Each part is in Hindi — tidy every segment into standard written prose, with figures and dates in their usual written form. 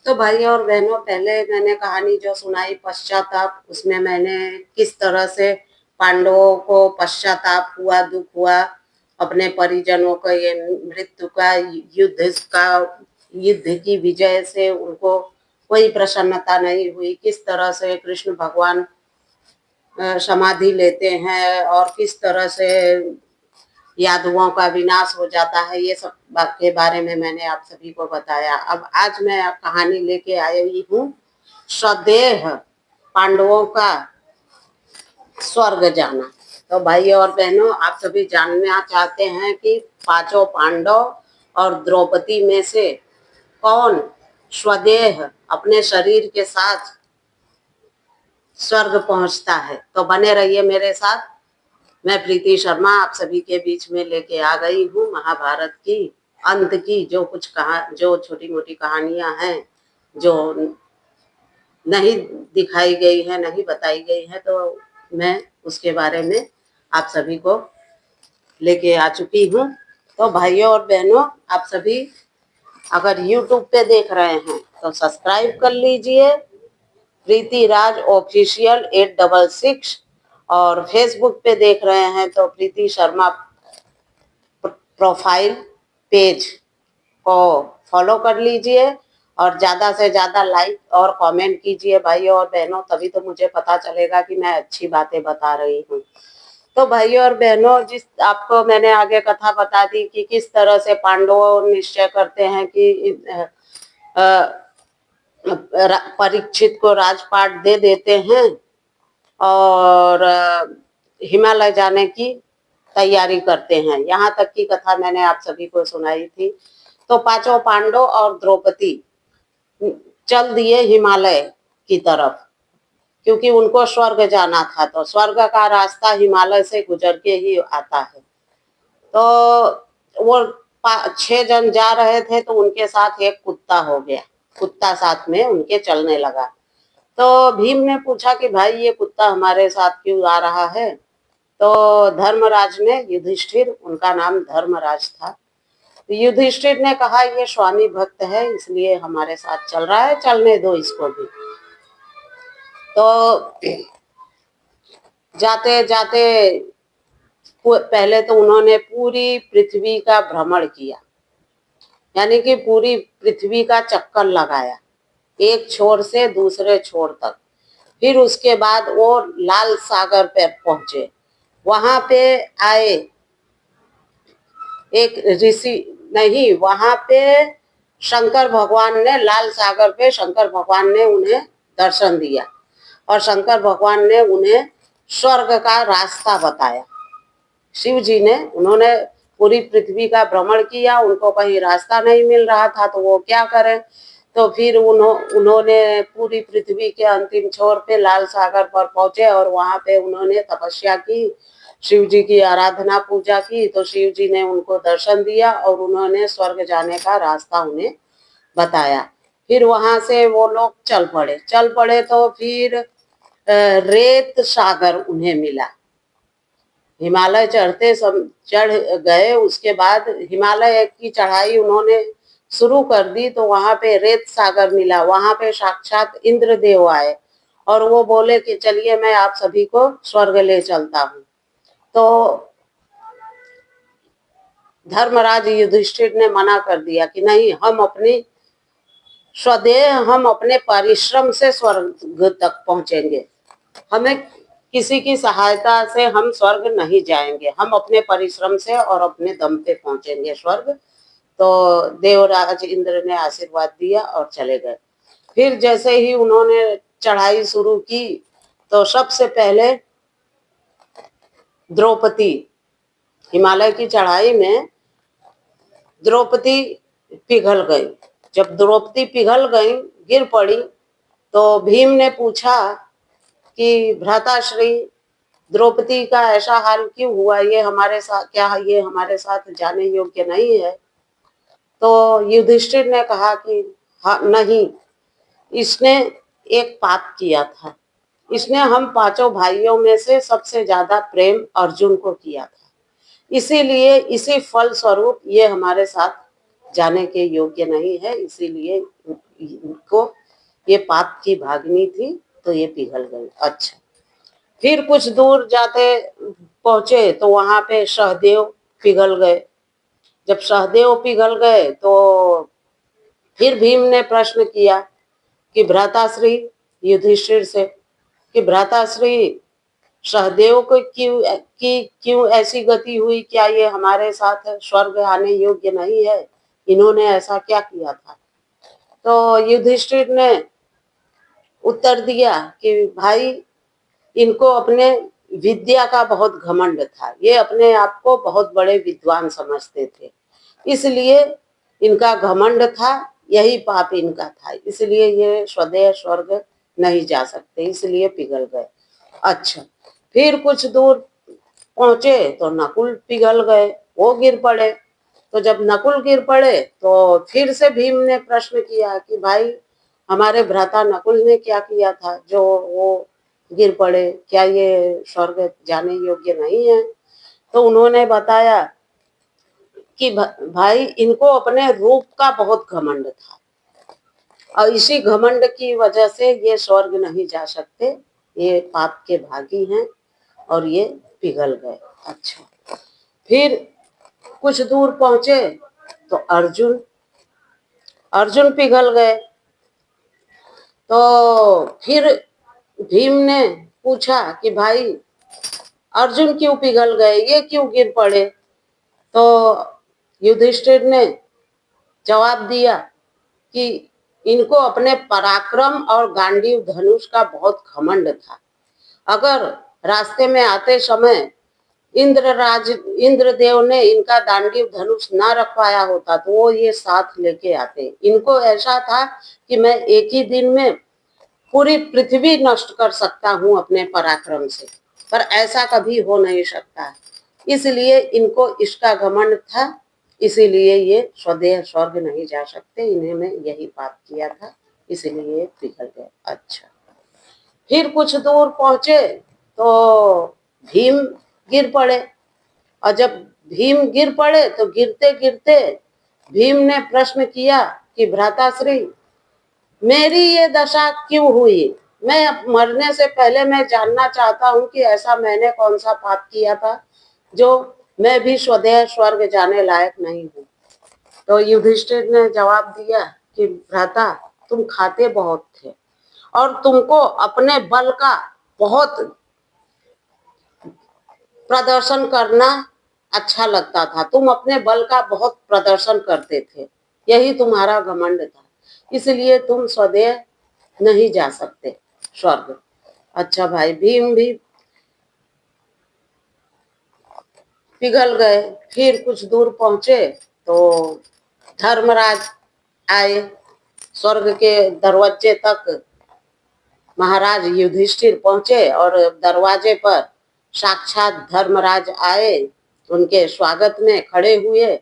तो भाई और बहनों, पहले मैंने कहानी जो सुनाई पश्चाताप, उसमें मैंने किस तरह से पांडवों को पश्चाताप हुआ, दुख हुआ, अपने परिजनों का ये मृत्यु का, युद्ध की विजय से उनको कोई प्रसन्नता नहीं हुई, किस तरह से कृष्ण भगवान समाधि लेते हैं और किस तरह से यादवों का विनाश हो जाता है, ये सब बात के बारे में मैंने आप सभी को बताया। अब आज मैं कहानी लेके आई हूँ स्वदेह पांडवों का स्वर्ग जाना। तो भाई और बहनों, आप सभी जानना चाहते हैं कि पांचों पांडव और द्रौपदी में से कौन स्वदेह अपने शरीर के साथ स्वर्ग पहुंचता है। तो बने रहिए मेरे साथ। मैं प्रीति शर्मा आप सभी के बीच में लेके आ गई हूँ महाभारत की अंत की जो छोटी मोटी कहानियां हैं, जो नहीं दिखाई गई है, नहीं बताई गई है, तो मैं उसके बारे में आप सभी को लेके आ चुकी हूँ। तो भाइयों और बहनों, आप सभी अगर YouTube पे देख रहे हैं तो सब्सक्राइब कर लीजिए, प्रीति राज ऑफिशियल 866, और फेसबुक पे देख रहे हैं तो प्रीति शर्मा प्रोफाइल पेज को फॉलो कर लीजिए और ज्यादा से ज्यादा लाइक और कमेंट कीजिए भाइयों और बहनों, तभी तो मुझे पता चलेगा कि मैं अच्छी बातें बता रही हूँ। तो भाइयों और बहनों, जिस आपको मैंने आगे कथा बता दी कि किस तरह से पांडव निश्चय करते हैं कि परीक्षित को राजपाट दे देते हैं और हिमालय जाने की तैयारी करते हैं। यहाँ तक की कथा मैंने आप सभी को सुनाई थी। तो पांचों पांडव और द्रौपदी चल दिए हिमालय की तरफ, क्योंकि उनको स्वर्ग जाना था। तो स्वर्ग का रास्ता हिमालय से गुजर के ही आता है। तो वो 6 जन जा रहे थे, तो उनके साथ एक कुत्ता हो गया, कुत्ता साथ में उनके चलने लगा। तो भीम ने पूछा कि भाई ये कुत्ता हमारे साथ क्यों आ रहा है। तो धर्मराज ने, युधिष्ठिर उनका नाम धर्मराज था, तो युधिष्ठिर ने कहा ये स्वामी भक्त है इसलिए हमारे साथ चल रहा है, चलने दो इसको भी। तो जाते जाते पहले तो उन्होंने पूरी पृथ्वी का भ्रमण किया, यानी कि पूरी पृथ्वी का चक्कर लगाया, एक छोर से दूसरे छोर तक। फिर उसके बाद वो लाल सागर पे पहुंचे। वहां पे आए एक ऋषि, नहीं, वहां पे शंकर भगवान ने, लाल सागर पे शंकर भगवान ने उन्हें दर्शन दिया और शंकर भगवान ने उन्हें स्वर्ग का रास्ता बताया। शिव जी ने, उन्होंने पूरी पृथ्वी का भ्रमण किया, उनको कहीं रास्ता नहीं मिल रहा था तो वो क्या करें। तो फिर उन्होंने पूरी पृथ्वी के अंतिम छोर पे लाल सागर पर पहुंचे और वहां पे उन्होंने तपस्या की, शिव जी की आराधना पूजा की। तो शिव जी ने उनको दर्शन दिया और उन्होंने स्वर्ग जाने का रास्ता उन्हें बताया। फिर वहां से वो लोग चल पड़े तो फिर रेत सागर उन्हें मिला। हिमालय चढ़ गए। उसके बाद हिमालय की चढ़ाई उन्होंने शुरू कर दी, तो वहां पे रेत सागर मिला। वहां पे साक्षात इंद्रदेव आए और वो बोले कि चलिए मैं आप सभी को स्वर्ग ले चलता हूँ। तो धर्मराज युधिष्ठिर ने मना कर दिया कि नहीं, हम अपनी स्वदेह, हम अपने परिश्रम से स्वर्ग तक पहुंचेंगे, हमें किसी की सहायता से हम स्वर्ग नहीं जाएंगे, हम अपने परिश्रम से और अपने दम पे पहुंचेंगे स्वर्ग। तो देवराज इंद्र ने आशीर्वाद दिया और चले गए। फिर जैसे ही उन्होंने चढ़ाई शुरू की तो सबसे पहले द्रौपदी, हिमालय की चढ़ाई में द्रौपदी पिघल गई। जब द्रौपदी पिघल गई, गिर पड़ी, तो भीम ने पूछा कि भ्राताश्री, द्रौपदी का ऐसा हाल क्यों हुआ, ये हमारे साथ, क्या ये हमारे साथ जाने योग्य नहीं है। तो युधिष्ठिर ने कहा कि हाँ, नहीं, इसने एक पाप किया था, इसने हम पांचों भाइयों में से सबसे ज्यादा प्रेम अर्जुन को किया था, इसीलिए इसी फल स्वरूप ये हमारे साथ जाने के योग्य नहीं है, इसीलिए इनको ये पाप की भागनी थी तो ये पिघल गई। अच्छा, फिर कुछ दूर जाते पहुंचे तो वहां पे सहदेव पिघल गए। जब सहदेव पिघल गए तो फिर भीम ने प्रश्न किया कि भ्राताश्री युधिष्ठिर से कि भ्राताश्री सहदेव को क्यों ऐसी गति हुई, क्या ये हमारे साथ स्वर्ग आने योग्य नहीं है, इन्होंने ऐसा क्या किया था। तो युधिष्ठिर ने उत्तर दिया कि भाई, इनको अपने विद्या का बहुत घमंड था, ये अपने आप को बहुत बड़े विद्वान समझते थे, इसलिए इनका घमंड था, यही पाप इनका था, इसलिए ये स्वदेह स्वर्ग नहीं जा सकते, इसलिए पिघल गए। अच्छा, फिर कुछ दूर पहुंचे तो नकुल पिघल गए, वो गिर पड़े। तो जब नकुल गिर पड़े तो फिर से भीम ने प्रश्न किया कि भाई, हमारे भ्राता नकुल ने क्या किया था जो वो गिर पड़े, क्या ये स्वर्ग जाने योग्य नहीं है। तो उन्होंने बताया कि भाई, इनको अपने रूप का बहुत घमंड था और इसी घमंड की वजह से ये स्वर्ग नहीं जा सकते, ये पाप के भागी हैं और ये पिघल गए। अच्छा, फिर कुछ दूर पहुंचे तो अर्जुन अर्जुन पिघल गए। तो फिर भीम ने पूछा कि भाई, अर्जुन क्यों पिघल गए, ये क्यों गिर पड़े। तो युधिष्ठिर ने जवाब दिया कि इनको अपने पराक्रम और गांडीव धनुष का बहुत घमंड था। अगर रास्ते में आते समय इंद्रदेव ने इनका दांडीव धनुष ना रखवाया होता तो वो ये साथ लेके आते। इनको ऐसा था कि मैं एक ही दिन में पूरी पृथ्वी नष्ट कर सकता हूँ अपने पराक्रम से, पर ऐसा कभी हो नहीं सकता, इसलिए इनको इसका घमंड था, इसीलिए ये स्वदेह स्वर्ग नहीं जा सकते, इन्होंने यही पाप किया था, इसीलिए पिघल गए। अच्छा, फिर कुछ दूर पहुंचे तो भीम गिर पड़े और जब भीम गिर पड़े तो गिरते गिरते भीम ने प्रश्न किया कि भ्राताश्री, मेरी ये दशा क्यों हुई, मैं मरने से पहले मैं जानना चाहता हूँ कि ऐसा मैंने कौन सा पाप किया था जो मैं भी स्वदेह स्वर्ग जाने लायक नहीं हूँ। तो युधिष्ठिर ने जवाब दिया कि भ्राता, तुम खाते बहुत थे और तुमको अपने बल का बहुत प्रदर्शन करना अच्छा लगता था, तुम अपने बल का बहुत प्रदर्शन करते थे, यही तुम्हारा घमंड था, इसलिए तुम स्वदेह नहीं जा सकते स्वर्ग। अच्छा भाई, भीम भी पिघल गए। फिर कुछ दूर पहुंचे तो धर्मराज आए, स्वर्ग के दरवाजे तक महाराज युधिष्ठिर पहुंचे और दरवाजे पर साक्षात धर्मराज आए, उनके स्वागत में खड़े हुए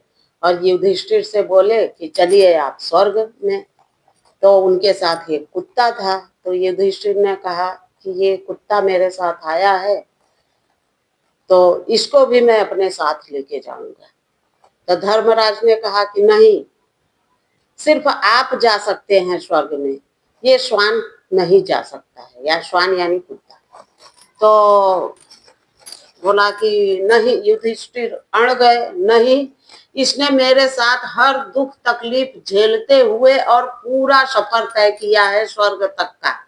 और युधिष्ठिर से बोले कि चलिए आप स्वर्ग में। तो उनके साथ एक कुत्ता था, तो युधिष्ठिर ने कहा कि ये कुत्ता मेरे साथ आया है तो इसको भी मैं अपने साथ लेके जाऊंगा। तो धर्मराज ने कहा कि नहीं, सिर्फ आप जा सकते हैं स्वर्ग में, ये श्वान नहीं जा सकता है, या श्वान यानी कुत्ता। तो बोला कि नहीं, युधिष्ठिर अड़ गए, नहीं, इसने मेरे साथ हर दुख तकलीफ झेलते हुए और पूरा सफर तय किया है स्वर्ग तक का,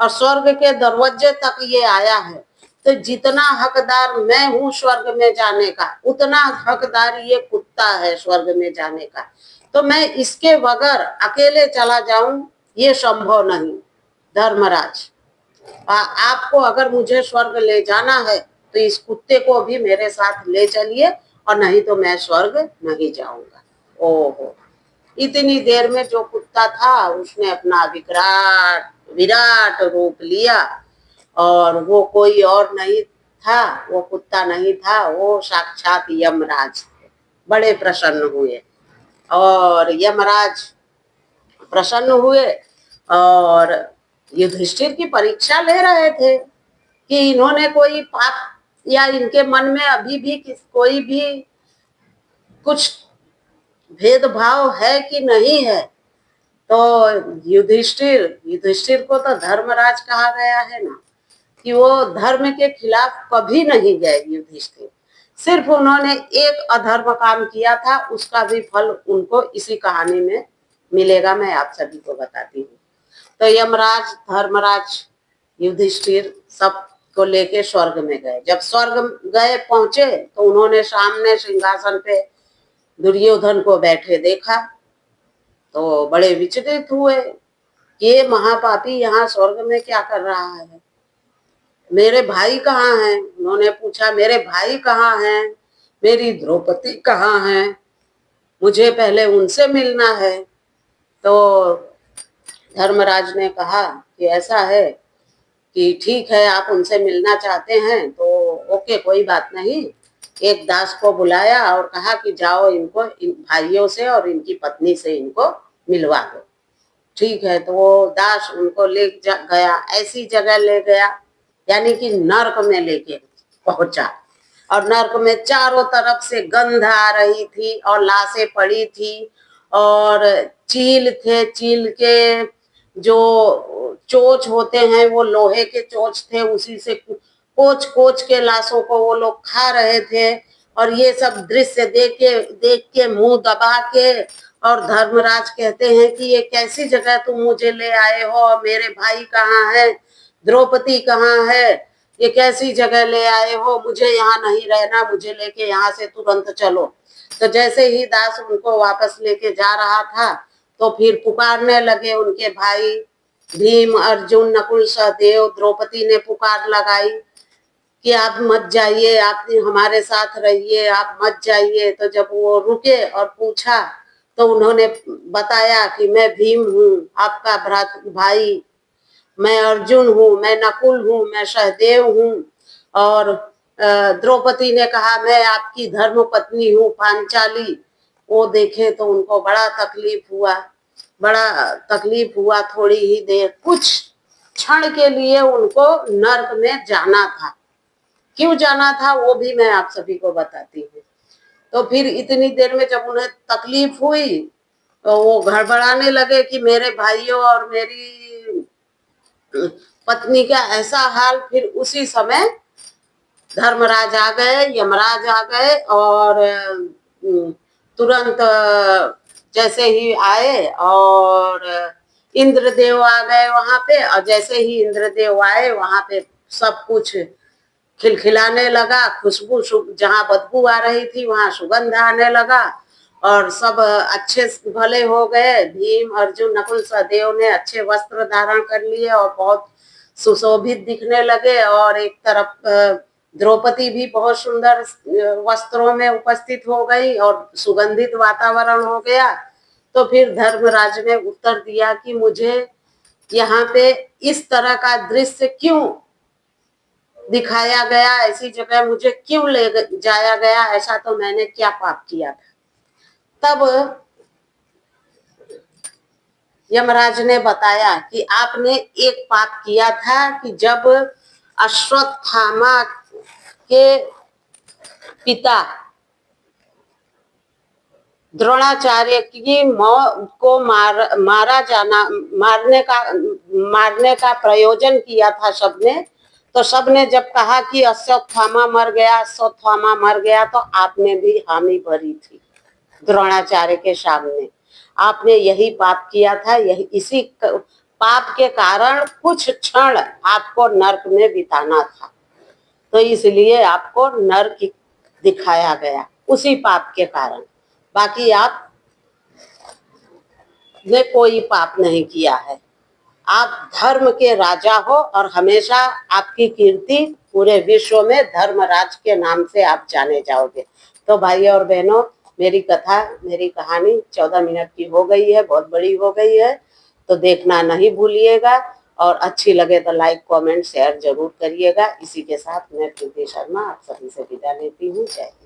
और स्वर्ग के दरवाजे तक ये आया है, तो जितना हकदार मैं हूँ स्वर्ग में जाने का, उतना हकदार ये कुत्ता है स्वर्ग में जाने का। तो मैं इसके बगैर अकेले चला जाऊं, ये संभव नहीं। धर्मराज, आपको अगर मुझे स्वर्ग ले जाना है तो इस कुत्ते को भी मेरे साथ ले चलिए, और नहीं तो मैं स्वर्ग नहीं जाऊंगा। ओहो, इतनी देर में जो कुत्ता था उसने अपना विराट रूप लिया, और वो कोई और नहीं था, वो कुत्ता नहीं था, वो साक्षात यमराज थे। बड़े प्रसन्न हुए और यमराज प्रसन्न हुए और युधिष्ठिर की परीक्षा ले रहे थे कि इन्होंने कोई पाप, या इनके मन में अभी भी कोई भी कुछ भेदभाव है कि नहीं है। तो युधिष्ठिर को तो धर्मराज कहा गया है ना, कि वो धर्म के खिलाफ कभी नहीं गए युधिष्ठिर। सिर्फ उन्होंने एक अधर्म काम किया था, उसका भी फल उनको इसी कहानी में मिलेगा, मैं आप सभी को बताती हूँ। तो यमराज, धर्मराज, युधिष्ठिर सब को लेके स्वर्ग में गए। जब स्वर्ग गए पहुंचे तो उन्होंने सामने सिंहासन पे दुर्योधन को बैठे देखा, तो बड़े विचलित हुए, ये महापापी यहाँ स्वर्ग में क्या कर रहा है, मेरे भाई कहाँ हैं? उन्होंने पूछा, मेरे भाई कहाँ हैं, मेरी द्रौपदी कहाँ है, मुझे पहले उनसे मिलना है। तो धर्मराज ने कहा कि ऐसा है कि ठीक है, आप उनसे मिलना चाहते हैं तो ओके, कोई बात नहीं। एक दास को बुलाया और कहा कि जाओ इनको, इन भाइयों से और इनकी पत्नी से इनको मिलवा दो। ठीक है, तो वो दास उनको ले गया, ऐसी जगह ले गया यानी कि नर्क में लेके पहुंचा। और नर्क में चारों तरफ से गंध आ रही थी और लाशें पड़ी थी और चील थे, चील के जो चोच होते हैं वो लोहे के चोच थे, उसी से कोच कोच के लाशों को वो लोग खा रहे थे। और ये सब दृश्य देख के मुंह दबा के, और धर्मराज कहते हैं कि ये कैसी जगह तुम मुझे ले आए हो, मेरे भाई कहाँ है, द्रौपदी कहाँ है, ये कैसी जगह ले आए हो, मुझे यहाँ नहीं रहना, मुझे लेके यहाँ से तुरंत चलो। तो जैसे ही दास उनको वापस लेके जा रहा था तो फिर पुकारने लगे उनके भाई भीम, अर्जुन, नकुल, सहदेव। द्रौपदी ने पुकार लगाई कि आप मत जाइए, आप हमारे साथ रहिए, आप मत जाइए। तो जब वो रुके और पूछा तो उन्होंने बताया कि मैं भीम हूँ, आपका भाई, मैं अर्जुन हूँ, मैं नकुल हूँ, मैं सहदेव हूँ। और द्रौपदी ने कहा मैं आपकी धर्म पत्नी हूँ, पांचाली। वो देखे तो उनको बड़ा तकलीफ हुआ। थोड़ी ही देर, कुछ क्षण के लिए उनको नर्क में जाना था। क्यों जाना था वो भी मैं आप सभी को बताती हूँ। तो फिर इतनी देर में जब उन्हें तकलीफ हुई तो वो घड़बड़ाने लगे कि मेरे भाइयों और मेरी पत्नी का ऐसा हाल। फिर उसी समय धर्मराज आ गए, यमराज आ गए और तुरंत जैसे ही आए और इंद्रदेव आ गए वहां पे। और जैसे ही इंद्रदेव आए वहां पे सब कुछ खिलखिलाने लगा, खुशबू, जहाँ बदबू आ रही थी वहां सुगंध आने लगा और सब अच्छे भले हो गए। भीम, अर्जुन, नकुल, सहदेव ने अच्छे वस्त्र धारण कर लिए और बहुत सुशोभित दिखने लगे। और एक तरफ द्रौपदी भी बहुत सुंदर वस्त्रों में उपस्थित हो गई और सुगंधित वातावरण हो गया। तो फिर धर्मराज ने उत्तर दिया कि मुझे यहाँ पे इस तरह का दृश्य क्यों दिखाया गया, ऐसी जगह मुझे क्यों ले जाया गया, ऐसा तो मैंने क्या पाप किया था। तब यमराज ने बताया कि आपने एक पाप किया था कि जब अश्वत्थामा के पिता द्रोणाचार्य की को मारने का प्रयोजन किया था सबने। तो सबने जब कहा कि अश्वत्थामा मर गया तो आपने भी हामी भरी थी द्रोणाचार्य के सामने। आपने यही पाप किया था, यही इसी पाप के कारण कुछ क्षण आपको नर्क में बिताना था, तो इसलिए आपको नर्क दिखाया गया उसी पाप के कारण। बाकी आप ने कोई पाप नहीं किया है। आप धर्म के राजा हो और हमेशा आपकी कीर्ति पूरे विश्व में धर्मराज के नाम से आप जाने जाओगे। तो भाइयों और बहनों, मेरी कहानी 14 मिनट की हो गई है, बहुत बड़ी हो गई है, तो देखना नहीं भूलिएगा और अच्छी लगे तो लाइक, कमेंट, शेयर जरूर करिएगा। इसी के साथ मैं प्रीति शर्मा आप सभी से विदा लेती हूँ। जय हिंद।